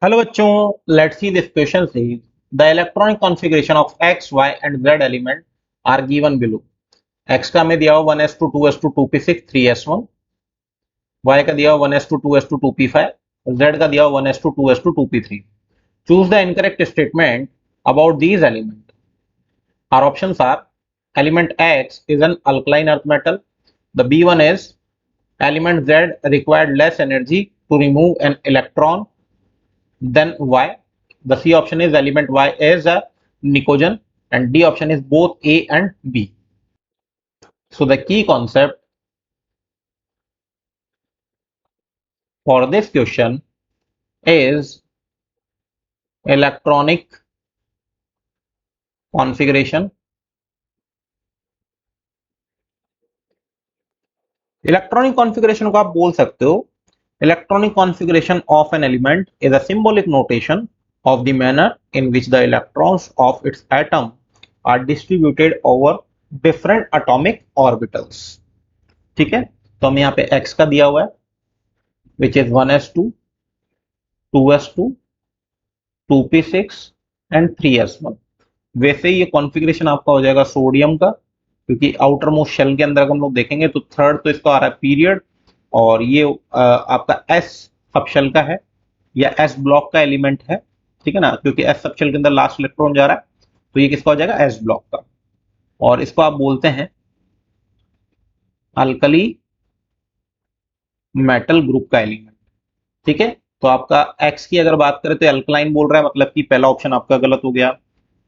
Hello बच्चों, let's see this question says the electronic configuration of x, y and z element are given below. x का हमें दिया हुआ 1s2 2s2 2p6 3s1, y का दिया हुआ 1s2 2s2 2p5, z का दिया हुआ 1s2 2s2 2p3। Choose the incorrect statement about these element. Our options are element x is an alkaline earth metal, the b1 is element z required less energy to remove an electron then Y. The C option is element Y is a Nicogen, and D option is both A and B. So the key concept for this question is electronic configuration. Electronic configuration को आप बोल सकते हो, electronic configuration of an element is a symbolic notation of the manner in which the electrons of its atom are distributed over different atomic orbitals. ठीक है, तो हम यहाँ पे x का दिया हुआ है which is 1s2 2s2 2p6 and 3s1। वैसे ही ये कॉन्फ़िगरेशन आपका हो जाएगा सोडियम का, क्योंकि आउटर मोस्ट शेल के अंदर अगर हम लोग देखेंगे तो थर्ड तो इसका आ रहा है पीरियड, और ये आपका एस सब शेल का है या एस ब्लॉक का एलिमेंट है। ठीक है ना, क्योंकि एस सब शेल के अंदर लास्ट इलेक्ट्रॉन जा रहा है, तो ये किसका हो जाएगा, एस ब्लॉक का। और इसको आप बोलते हैं अल्कली मेटल ग्रुप का एलिमेंट। ठीक है, तो आपका एक्स की अगर बात करें तो अल्कलाइन बोल रहा है, मतलब कि पहला ऑप्शन आपका गलत हो गया।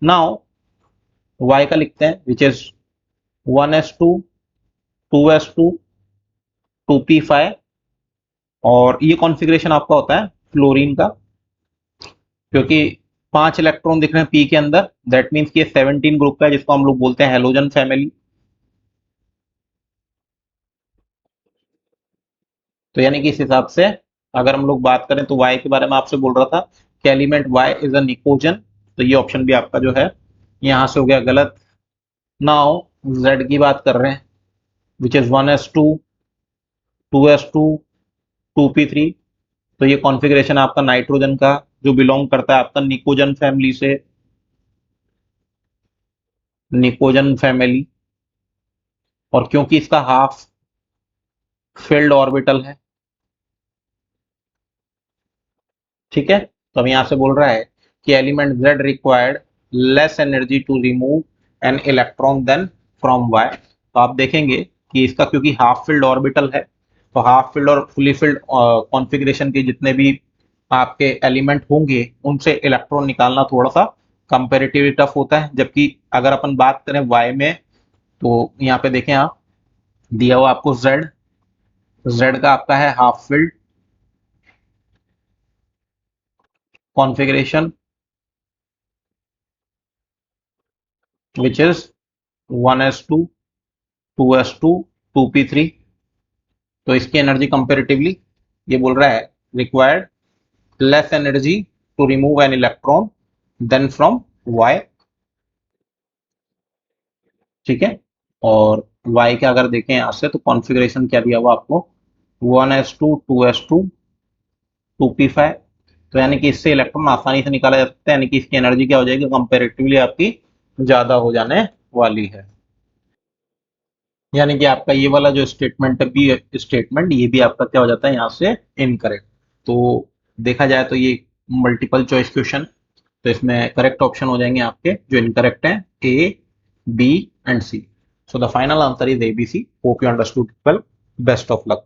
नाउ वाई का लिखते हैं which is 1s2 2s2 2p5, और ये कॉन्फ़िगरेशन आपका होता है फ्लोरीन का, क्योंकि 5 इलेक्ट्रॉन दिख रहे हैं पी के अंदर, दैट मीन्स कि ये 17 ग्रुप का है, जिसको हम लोग बोलते हैं हेलोजन फैमिली। तो यानी कि इस हिसाब से अगर हम लोग बात करें तो वाई के बारे में आपसे बोल रहा था कि element Y is a nitrogen, तो ये ऑप्शन भी आपका जो है यहां से हो गया गलत। नाउ जेड की बात कर रहे हैं which is 1s2 2s2 2p3। तो ये कॉन्फ़िगरेशन आपका नाइट्रोजन का, जो बिलोंग करता है आपका निकोजन फैमिली से, निकोजन फैमिली। और क्योंकि इसका हाफ फील्ड ऑर्बिटल है, ठीक है, तो हम यहां से बोल रहा है कि element Z required less energy to remove an electron then from Y। तो आप देखेंगे कि इसका क्योंकि हाफ फील्ड ऑर्बिटल है, तो हाफ फील्ड और फुली फील्ड कॉन्फ़िगरेशन के जितने भी आपके एलिमेंट होंगे उनसे इलेक्ट्रॉन निकालना थोड़ा सा कंपेरेटिवली टफ होता है। जबकि अगर अपन बात करें Y में, तो यहाँ पे देखें आप, दिया हुआ आपको Z, Z का आपका है half field configuration which is 1s2 2s2 2p3। तो इसकी एनर्जी कंपेरेटिवली ये बोल रहा है required less energy to remove an electron then from Y। ठीक है, और Y के अगर देखें यहां से तो कॉन्फ़िगरेशन क्या दिया हुआ आपको, 1s2 2s2 2p5। तो यानी कि इससे इलेक्ट्रॉन आसानी से निकाला जा सकता है, यानी कि इसकी एनर्जी क्या हो जाएगी, कंपेरेटिवली आपकी ज्यादा हो जाने वाली है। यानी कि आपका ये वाला जो स्टेटमेंट भी, स्टेटमेंट ये भी आपका क्या हो जाता है यहाँ से इनकरेक्ट। तो देखा जाए तो ये मल्टीपल चॉइस क्वेश्चन, तो इसमें करेक्ट ऑप्शन हो जाएंगे आपके जो इनकरेक्ट हैं A, B and C. So the final answer is A B C. Hope you understood. Well, best of luck.